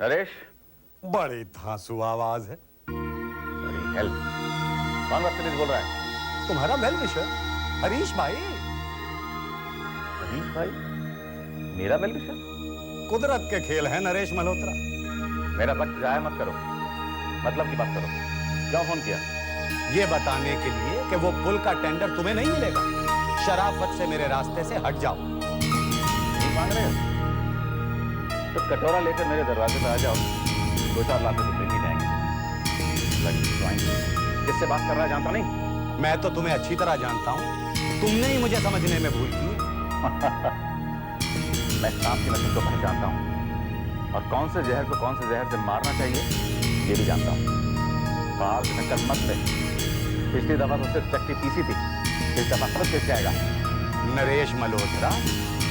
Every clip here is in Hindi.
नरेश, बड़ी धांसू आवाज है। बड़ी हेल्प। कौन बदतमीज बोल रहा है? तुम्हारा वेल विशर हरीश भाई। हरीश भाई? मेरा वेल विशर? कुदरत के खेल है नरेश मल्होत्रा। मेरा वक्त जाया मत करो, मतलब की बात करो। क्यों फोन किया? ये बताने के लिए कि वो पुल का टेंडर तुम्हें नहीं मिलेगा। शराफत से मेरे रास्ते से हट जाओ। नहीं मांग रहे हो तो कटोरा लेकर मेरे दरवाजे पर आ जाओ। 2-4 लाख रुपए मिल जाएंगे। किससे बात कर रहा है जानता नहीं? मैं तो तुम्हें अच्छी तरह जानता हूं, तुमने ही मुझे समझने में भूल की। मैं सांप की नस्ल को पहचानता हूं और कौन से जहर को कौन से जहर से मारना चाहिए ये भी जानता हूं। बाहर से टक्कर मत ले। पिछली दफा तो सिर्फ चक्की पीसी थी, इस दफा सब पीस जाएगा। नरेश मल्होत्रा,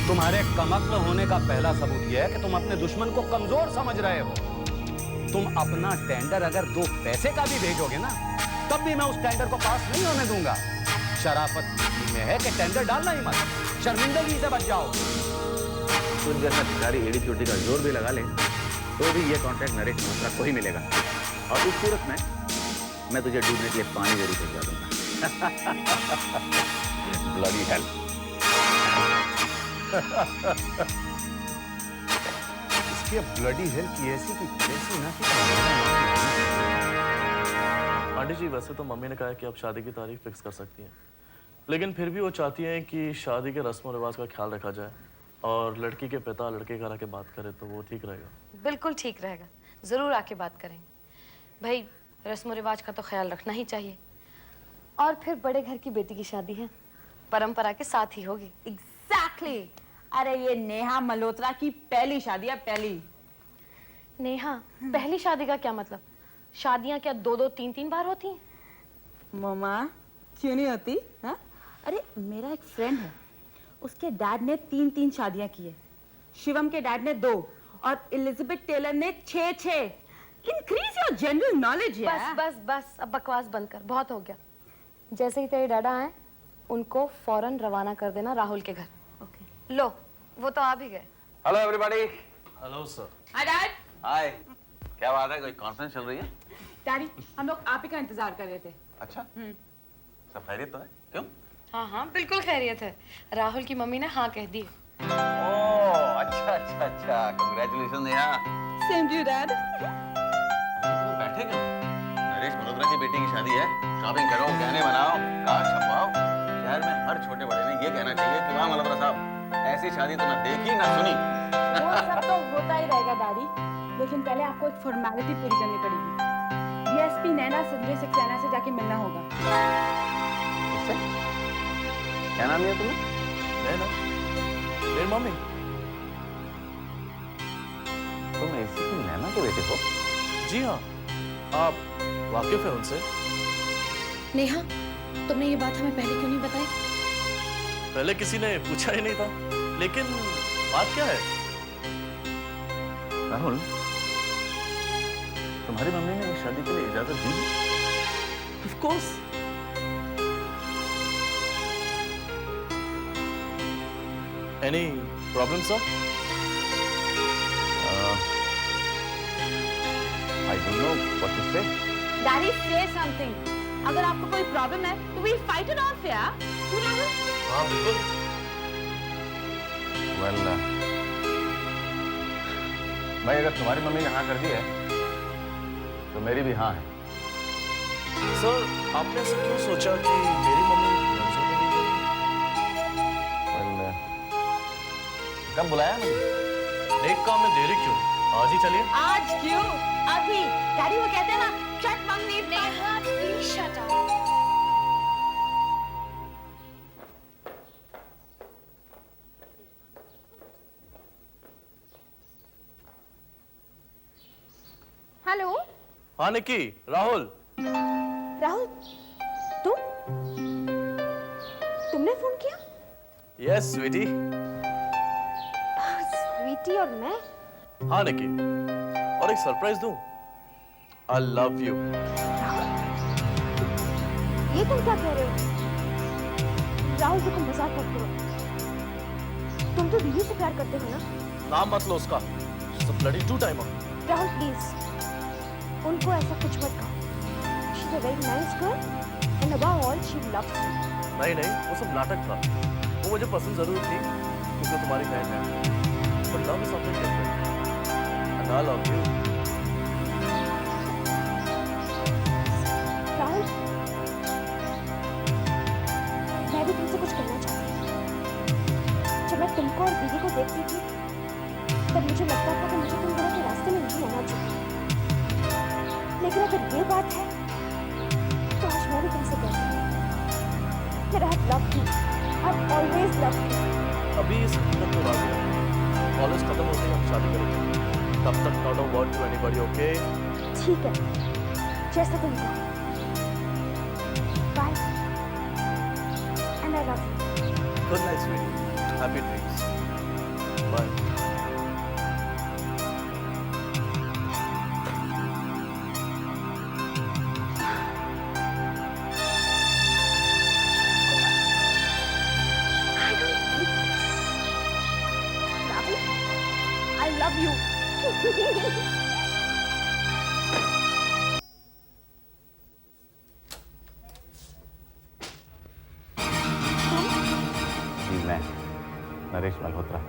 तुम्हारे कमक्ल होने का पहला सबूत यह है कि तुम अपने दुश्मन को कमजोर समझ रहे हो। तुम अपना टेंडर अगर 2 पैसे का भी भेजोगे ना, तब भी मैं उस टेंडर को पास नहीं होने दूंगा। शराफत में है कि टेंडर डालना ही मत, शर्मिंदगी से बच जाओ। तुम जैसा भिखारी एड़ी चोटी का जोर भी लगा ले तो भी ये कॉन्ट्रैक्ट नरेश मल्होत्रा को ही मिलेगा, और उस सूरत में मैं तुझे डूबने के लिए पानी जरूर भिजवा दूंगा। Bloody hell. इसके ब्लडी हेल की ऐसी की तैसी ना कि आंटी जी, वैसे तो मम्मी ने कहा है कि आप शादी की तारीख फिक्स कर सकती हैं, लेकिन फिर भी वो चाहती हैं कि शादी के रस्म और रिवाज का ख्याल रखा जाए और लड़की के पिता लड़के घर आके बात करे तो वो ठीक रहेगा। बिल्कुल ठीक रहेगा, जरूर आके बात करेंगे। भाई, रस्म रिवाज का तो ख्याल रखना ही चाहिए। और फिर बड़े घर की बेटी की शादी है, परंपरा के साथ ही होगी। एग्जैक्टली। अरे ये नेहा मल्होत्रा की पहली शादी है, पहली। नेहा, पहली शादी का क्या मतलब? शादियां क्या 2-2, 3-3 बार होती हैं? मम्मा, क्यों नहीं होती? हाँ? अरे मेरा एक फ्रेंड है, उसके डैड ने 3-3 शादियां की है। शिवम के डैड ने 2 और एलिजाबेथ टेलर ने 6-6। इंक्रीज योर जनरल नॉलेज यार। बस बस बस, अब बकवास बंद कर, बहुत हो गया। जैसे ही तेरे डैडा आए, उनको फौरन रवाना कर देना राहुल के घर। ओके। लो, वो तो आ भी गए। Hello everybody. Hello sir. Hi dad. Hi. क्या बात है, कोई कॉन्फ्रेंस चल रही है? डैडी, हम लोग आप ही का इंतजार कर रहे थे। अच्छा, सब खैरियत तो है? क्यों? हाँ हाँ, बिल्कुल खैरियत है। राहुल की मम्मी ने हाँ कह दी। ओह, अच्छा। Congratulation Neha. Same to you dad. बैठे क्यों? नरेश मल्होत्रा की बेटी की शादी है, शॉपिंग करो, गहने बनाओ, कार्ड छपवाओ। शहर में हर छोटे बड़े ने ये कहना चाहिए कि वाह मल्होत्रा साहब, ऐसी शादी तो ना देखी ना सुनी। वो सब तो होता ही रहेगा डैडी, लेकिन पहले आपको एक फॉर्मेलिटी पूरी करनी पड़ेगी। डीएसपी नैना संजय सक्सेना से जाके मिलना होगा। किससे? क्या नाम लिया तुमने? नैना, मेरी मम्मी। तुम ऐसी की नैना के बेटे हो? जी हाँ, आप वाकिफ हैं उनसे? नेहा, तुमने ये बात हमें पहले क्यों नहीं बताई? पहले किसी ने पूछा ही नहीं था, लेकिन बात क्या है? राहुल, तुम्हारी मम्मी ने इस शादी के लिए इजाजत दी? Of course. Any problem, sir? I don't know what to say. Daddy से समथिंग। अगर आपको कोई प्रॉब्लम है तो वी फाइट इट ऑफ यार। क्यों राहुल? हाँ बिल्कुल। Well, भाई अगर तुम्हारी मम्मी ने हाँ कर दी है तो मेरी भी हाँ है। सर, आपने ऐसा क्यों सोचा कि मेरी मम्मी मंजूर नहीं करेगी? Well, कब बुलाया मुझे? नेक काम में देरी क्यों? आज ही चलिए। आज क्यों? अभी। डैडी वो कहते हैं ना, shut mummy. Neha, please shut up. Hello हाँ निकी, राहुल। राहुल, तुमने फोन किया? यस स्वीटी। स्वीटी और मैं? हाँ निकी, और एक सरप्राइज दूं? I love you. ये तुम क्या कह रहे हो? राहुल से तुम मजाक करते हो। तुम तो दीदी से प्यार करते हो ना? नाम मत लो उसका। She's a bloody two-timer. Rahul please उनको ऐसा कुछ मत कहो। She is a very nice girl and above all she loves you. नहीं नहीं, वो सब नाटक था। वो मुझे पसंद जरूर थी क्योंकि वो तुम्हारी बहन है, पर love is something different and I love you. Rahul मैं भी तुमसे कुछ कहना चाहती हूँ। जब मैं तुमको और दीदी को देखती थी तब मुझे लगता था कि मुझे तुम दोनों के रास्ते में नहीं आना चाहिए, लेकिन अगर ये बात है तो आज मैं भी तुमसे कहती हूँ that I have loved you. I've always loved you. अभी इस हकीकत को राजी है। कॉलेज खत्म होते ही हम शादी करेंगे। तब तक not a word to anybody, okay? ठीक है, जैसा तुम कहो। Bye. And I love you. Good night sweetie, happy dreams, bye. I don't think this. Rahul, I love you. जी मैं नरेश मल्होत्रा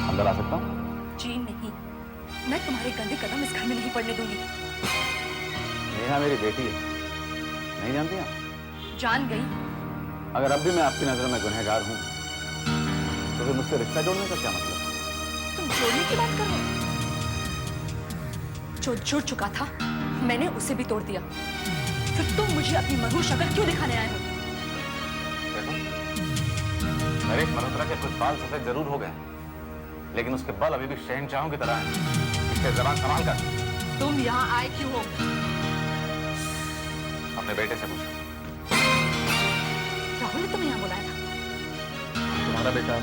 अंदर आ सकता हूँ? जी नहीं, मैं तुम्हारे गंदे कदम इस घर में नहीं पड़ने दूंगी। नेहा मेरी बेटी है, नहीं जानती आप? जान गई। अगर अब भी मैं आपकी नजर में गुनहगार हूँ तो फिर मुझसे रिश्ता जोड़ने का क्या मतलब? तुम जोड़ने की बात कर रहे हो? जो जुड़ चुका था मैंने उसे भी तोड़ दिया, फिर तुम मुझे अपनी मधुर शक्ल क्यों दिखाने आए हो? देखो, नरेश मल्होत्रा के कुछ बाल सफेद जरूर हो गए, लेकिन उसके बाल अभी भी शहनशाहों की तरह हैं। इसके जबान संभाल कर। तुम यहाँ आए क्यों हो? अपने बेटे से पूछो। राहुल ने तुम्हें यहाँ बुलाया था? तुम्हारा बेटा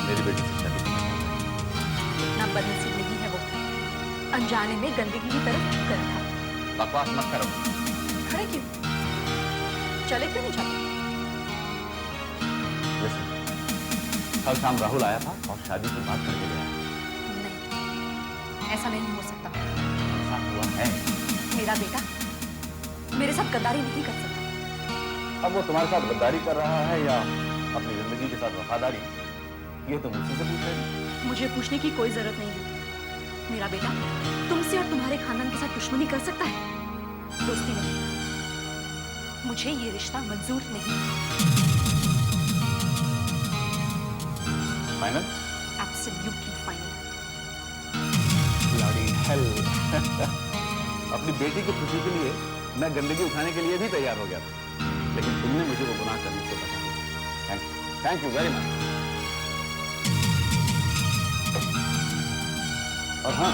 मेरी बेटी से शादी करना चाहता है। इतना बदनसीब नहीं है वो, अनजाने में गंदगी की तरफ झुक गया था। बकवास मत करो। खड़े क्यों? चले क्यों नहीं जाते? Listen, कल शाम राहुल आया था और शादी की बात करके गया। नहीं, ऐसा नहीं हो सकता। ऐसा हुआ है। मेरा बेटा मेरे साथ गद्दारी नहीं कर सकता। अब वो तुम्हारे साथ गद्दारी कर रहा है या अपनी जिंदगी के साथ वफादारी, ये तो मुझसे से पूछ रहे हैं। मुझे पूछने की कोई जरूरत नहीं है। मेरा बेटा तुमसे और तुम्हारे खानदान के साथ दुश्मनी कर सकता है, दोस्ती नहीं। मुझे ये रिश्ता मंजूर नहीं। Final? Absolutely final. Bloody hell. अपनी बेटी की खुशी के लिए मैं गंदगी उठाने के लिए भी तैयार हो गया था, लेकिन तुमने मुझे वो गुनाह करने से बचा दिया। Thank you very much. और हाँ,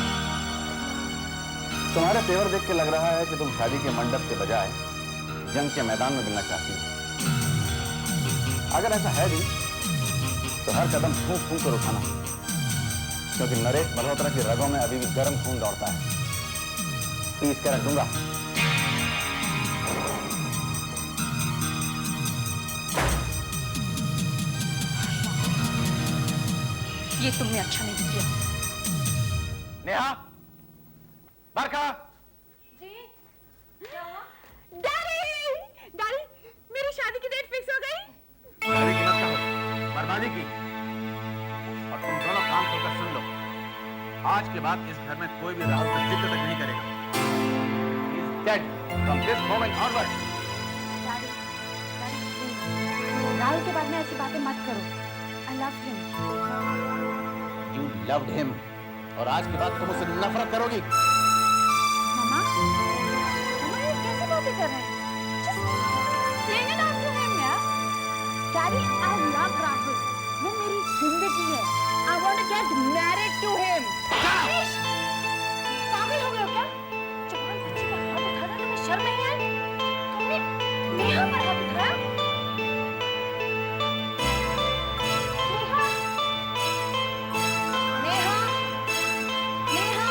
तुम्हारे तेवर देख के लग रहा है कि तुम शादी के मंडप के बजाय जंग के मैदान में मिलना चाहती हो। अगर ऐसा है भी तो हर कदम फूंक फूंक कर उठाना, क्योंकि नरेश मल्होत्रा की रगों में अभी भी गर्म खून दौड़ता है। प्लीज कर रख दूंगा। ये तुमने अच्छा नहीं किया। नेहा, बरखा, डैडी, डैडी, मेरी शादी की डेट फिक्स हो गई। शादी की मत कहो, बर्बादी की। और तुम दोनों काम होकर सुन लो, आज के बाद इस घर में कोई भी राहुल का जिक्र तक नहीं करेगा। He is dead from this moment onward. Daddy, please Rahul के बारे में ऐसी बातें मत करो। I love him. You loved him, और आज के बाद तुम उससे नफरत करोगी। मम्मा, मम्मा ये कैसी बातें कर रहे हैं? Just sing it after him, यार। Daddy, I love Rahul. वो मेरी जिंदगी है। I want to get married to him. इश! पागल हो गए हो क्या? जवान बच्चे का हाथ उठाना तुम्हें शर्म नहीं आई? तुमने नेहा पर हाथ उठाया? नेहा! नेहा! नेहा!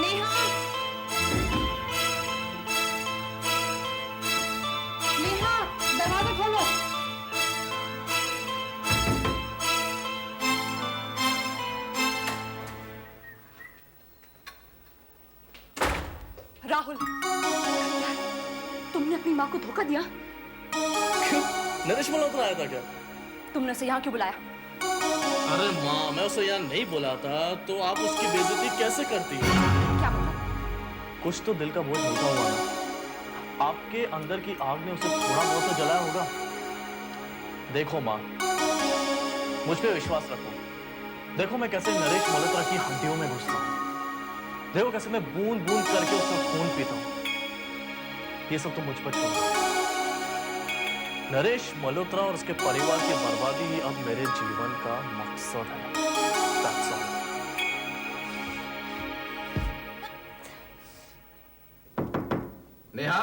नेहा! नेहा, दरवाजा खोलो। राहुल, तुमने अपनी माँ को धोखा दिया। क्यों? नरेश मल्होत्रा आया था क्या? तुमने उसे यहाँ क्यों बुलाया? अरे माँ, मैं उसे यहाँ नहीं बुला था तो आप उसकी बेइज्जती कैसे करती हैं? क्या मतलब? कुछ तो दिल का बोझ हल्का हुआ ना। आपके अंदर की आग ने उसे थोड़ा बहुत तो जलाया होगा। देखो माँ, मुझ पे विश्वास रखो। देखो मैं कैसे नरेश मल्होत्रा की हड्डियों में घुसता हूँ। देखो कैसे मैं बूंद बूंद करके उसका खून पीता हूँ। ये सब तो मुझ पर छोड़ो। नरेश मल्होत्रा और उसके परिवार की बर्बादी ही अब मेरे जीवन का मकसद है। That's all. नेहा,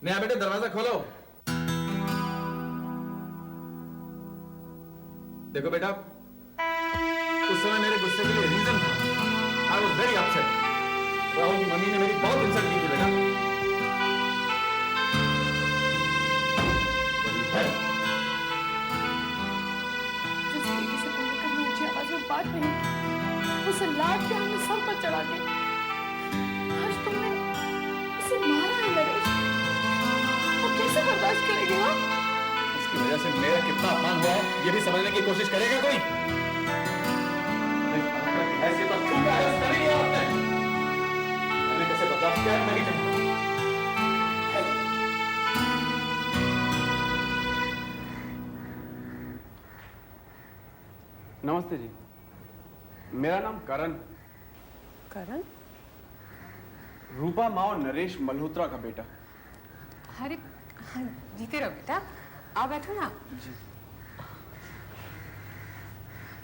नेहा बेटे दरवाजा खोलो। देखो बेटा, उस समय मेरे गुस्से के लिए रीजन था। I was very upset. Rahul की मम्मी ने मेरी बहुत इंसल्ट की थी बेटा। जिस तरीके से तुमने कभी ऊंची आवाज में बात नहीं की, उसे लाड के हमने सर पर चढ़ा के, आज तुमने उसे मारा है नरेश। वो कैसे बर्दाश्त करेगी? हाँ, उसकी वजह से मेरा कितना अपमान हुआ है ये भी समझने की कोशिश करेगा कोई? ऐसे तो चुप है, कभी नहीं आपने। मैंने कैसे बर्दाश्त किया मैं नहीं जानता। नमस्ते जी, मेरा नाम करण। करण? रूपा माँ और नरेश मल्होत्रा का बेटा। अरे हाँ, जीते रहो बेटा, आओ बैठो ना।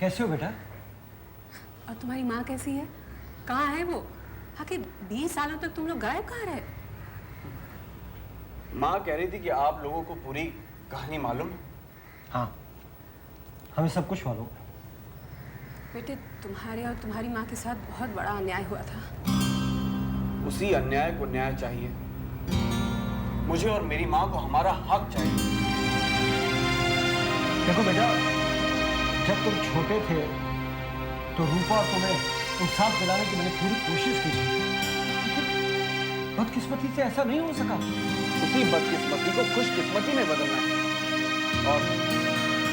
कैसे हो बेटा? और तुम्हारी माँ कैसी है? कहाँ है वो? आखिर 20 सालों तक तुम लोग गायब कहाँ रहे? माँ कह रही थी कि आप लोगों को पूरी कहानी मालूम है। हाँ, हमें सब कुछ मालूम है। बेटे, तुम्हारे और तुम्हारी माँ के साथ बहुत बड़ा अन्याय हुआ था। उसी अन्याय को न्याय चाहिए। मुझे और मेरी माँ को हमारा हक चाहिए। देखो बेटा, जब तुम छोटे थे तो रूपा और तुम्हें इंसाफ दिलाने की मैंने पूरी कोशिश की थी, लेकिन बदकिस्मती से ऐसा नहीं हो सका। उसी बदकिस्मती को खुशकिस्मती में बदलना है और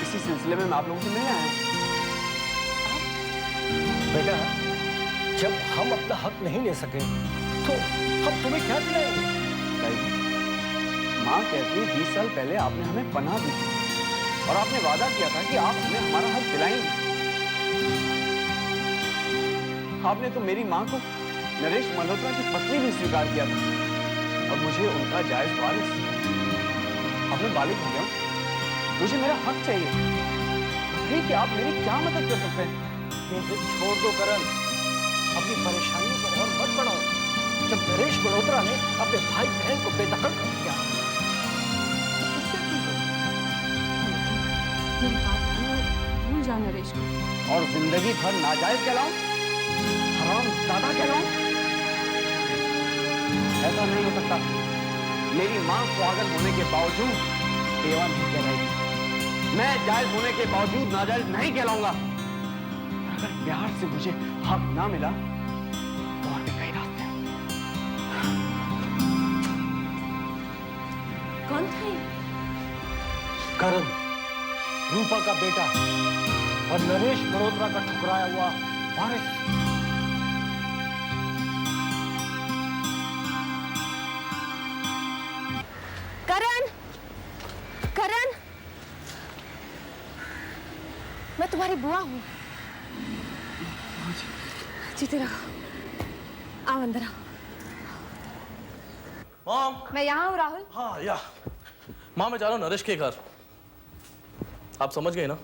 इसी सिलसिले में मैं आप लोगों से मिलने आया हूं। बेटा, जब हम अपना हक नहीं ले सके तो हम तुम्हें क्या दिलाएंगे? माँ कहती है 20 साल पहले आपने हमें पनाह दी थी और आपने वादा किया था कि आप हमें हमारा हक दिलाएंगे। आपने तो मेरी माँ को नरेश मल्होत्रा की पत्नी भी स्वीकार किया था और मुझे उनका जायज वारिस। अब मैं बालिग हो गया हूं, मुझे मेरा हक चाहिए। बताइए कि आप मेरी क्या मदद कर सकते हैं? ये छोड़ दो करण, अपनी परेशानियों को और मत बढ़ाओ। जब नरेश मल्होत्रा ने अपने भाई बहन को बेदखल कर दिया, भूल जा नरेश को। और जिंदगी भर नाजायज कहलाऊं, हरामजादा कहलाऊं? ऐसा नहीं हो सकता। मेरी मां स्वागत होने के बावजूद बेवा नहीं कहलाएगी। मैं जायज होने के बावजूद नाजायज नहीं कहलाऊंगा। अगर प्यार से मुझे हक ना मिला तो और भी कई रास्ते हैं। कौन था ये? करण, रूपा का बेटा और नरेश मल्होत्रा का ठुकराया हुआ वारिस। करण, करण, मैं तुम्हारी बुआ हूँ। जीते रहो, आओ अंदर आओ। मॉम। मैं यहाँ हूँ राहुल। हाँ या माँ, मैं जा रहा हूँ नरेश के घर। आप समझ गए ना,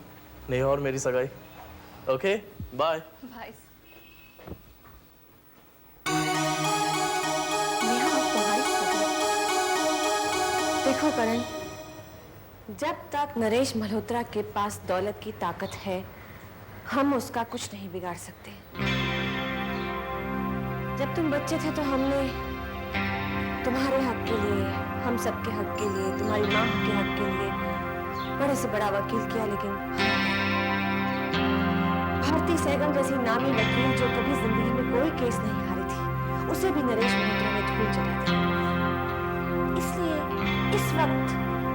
नेहा और मेरी सगाई। Okay bye. भाई देखो करण, जब तक नरेश मल्होत्रा के पास दौलत की ताकत है, हम उसका कुछ नहीं बिगाड़ सकते। जब तुम बच्चे थे तो हमने तुम्हारे हक के लिए, हम सबके हक के लिए, तुम्हारी माँ के हक के लिए बड़े से बड़ा वकील किया, लेकिन मूर्ति सहगल जैसी नामी वकील जो कभी जिंदगी में कोई केस नहीं हारी थी, उसे भी नरेश मल्होत्रा ने धूल चटा दी। इसलिए इस वक्त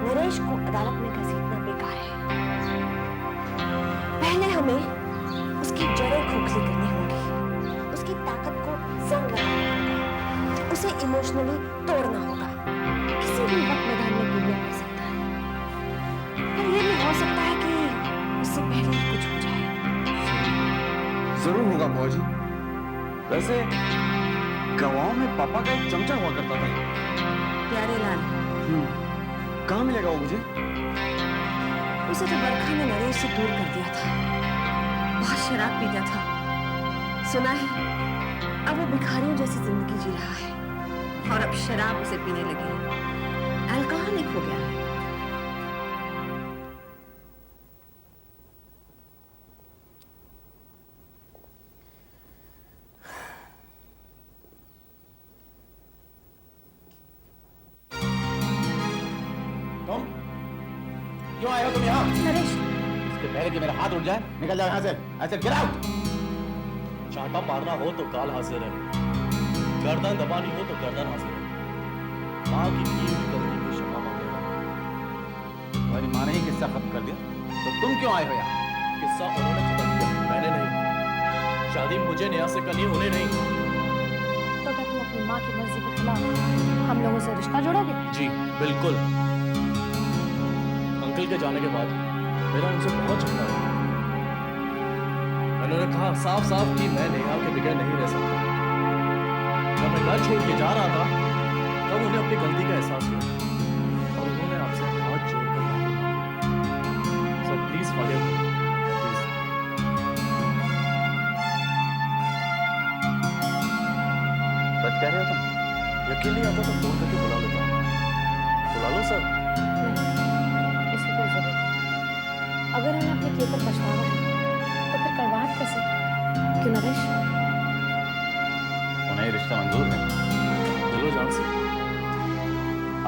नरेश को अदालत में घसीटना बेकार है। पहले हमें उसकी जड़ें खोखली करनी होगी, उसकी ताकत को जंग लगाना होगा, उसे इमोशनली तोड़ना होगा। किसी भी वक्त मैदान में गोलियां कर सकता है, पर यह भी हो सकता है कि उससे पहले ही कुछ हो जाए। जरूर होगा बुआ जी। वैसे गवाहों में पापा का एक चमचा हुआ करता था। प्यारेलाल, कहाँ मिलेगा वो मुझे? उसे तो बरखा ने नरेश से दूर कर दिया था। बहुत शराब पीता था। सुना है अब वो भिखारियों जैसी जिंदगी जी रहा है और अब शराब उसे पीने लगी है। अल्कोहलिक हो गया है। तुम क्यों आए हो तुम यहाँ? नरेश, इसके पहले कि मेरा हाथ उठ जाए, निकल जाओ यहाँ से। ऐसे गेट आउट। चांटा मारना हो तो काल हाजिर है, गर्दन दबानी हो तो गर्दन हाजिर है। माँ की हुई गलती की क्षमा मांगेगा। तुम्हारी माँ ने ही किस्सा खत्म कर दिया, तो तुम क्यों आए हो यहाँ? किस्सा उन्होंने खत्म किया, मैंने नहीं। शादी मुझे नेहा से करनी, उन्हें नहीं। तो क्या तुम अपनी माँ की मर्जी के खिलाफ हम लोगों से रिश्ता जोड़ोगे? जी बिल्कुल। अंकल के जाने के बाद मेरा उनसे बहुत झगड़ा हुआ। मैंने कहा साफ साफ कि मैं नेहा के बगैर नहीं रह सकता। जब मैं घर छोड़ के जा रहा था तब उन्हें अपनी गलती का एहसास हुआ और उन्होंने आपसे हाथ जोड़कर माफी मांगी। So please forgive me, please. सच कह रहे हो तुम? यकीन नहीं आता तो फोन करके बुला लेता हूँ। बुला लो सर। नहीं, इसकी कोई जरूरत नहीं। अगर उन्हें अपने किए पर पछतावा है तो फिर कड़वाहट कैसे? क्यों नरेश? उन्हें रिश्ता मंजूर है। दिलो जान से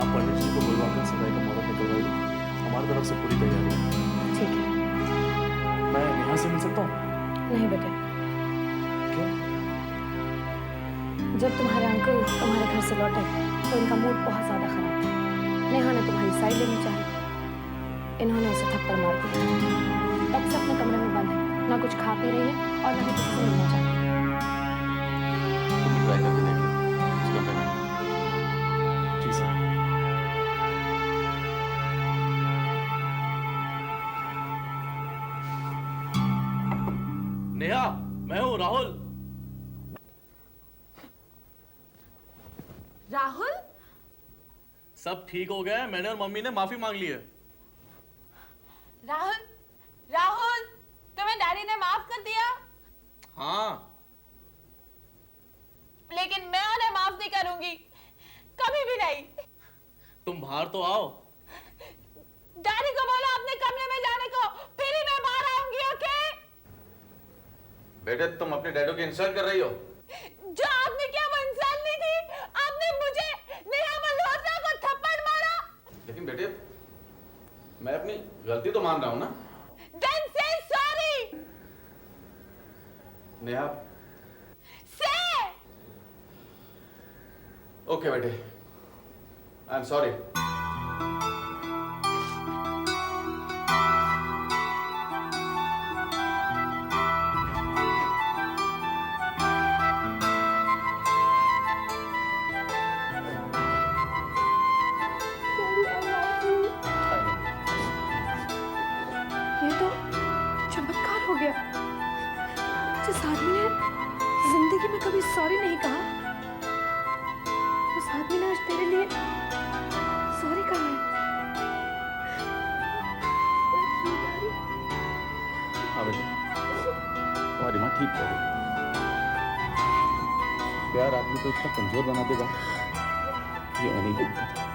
आप पंडित जी को बुलवाकर सगाई का मुहूर्त निकलवाइए। हमारी तरफ से पूरी तैयारी है। ठीक है। मैं नेहा से मिल सकता हूँ? नहीं बेटे, क्यों? जब तुम्हारे अंकल तुम्हारे घर से लौटे तो इनका मूड बहुत ज्यादा खराब था। नेहा ने तुम्हारी साइड लेनी चाहिए, इन्होंने उसे थप्पड़ मार दिया। तब से अपने कमरे में बंद है, ना कुछ खा पी रही है और ना ही किसी से मिलना चाहती है। तुम ट्राई करके देख लो इस कमरे में। जी सर। नेहा, मैं हूँ राहुल। राहुल, सब ठीक हो गया है, मैंने और मम्मी ने माफी मांग ली है। राहुल, राहुल, तुम्हें डैडी ने माफ कर दिया? हाँ। लेकिन मैं उन्हें माफ नहीं करूंगी, कभी भी नहीं। तुम बाहर तो आओ। डैडी को बोलो अपने कमरे में जाने को, फिर ही मैं बाहर आऊंगी। ओके? बेटे तुम अपने डैडो की इंसल्ट कर रही हो। जो आपने किया वो इंसान नहीं थी, आपने मुझे नेहा मल्होत्रा को थप्पड़ मारा। लेकिन बेटे मैं अपनी गलती तो मान रहा हूं ना। Then say sorry. Neha. Say. Okay बेटे, आई एम सॉरी। ये तो चमत्कार हो गया। जिस आदमी ने जिंदगी में कभी सॉरी नहीं कहा, उस आदमी ने आज तेरे लिए सॉरी कहा है। हाँ बेटे, तुम्हारी माँ ठीक कह रही है। प्यार आदमी को इतना कमजोर बना देगा ये मैं नहीं जानता था।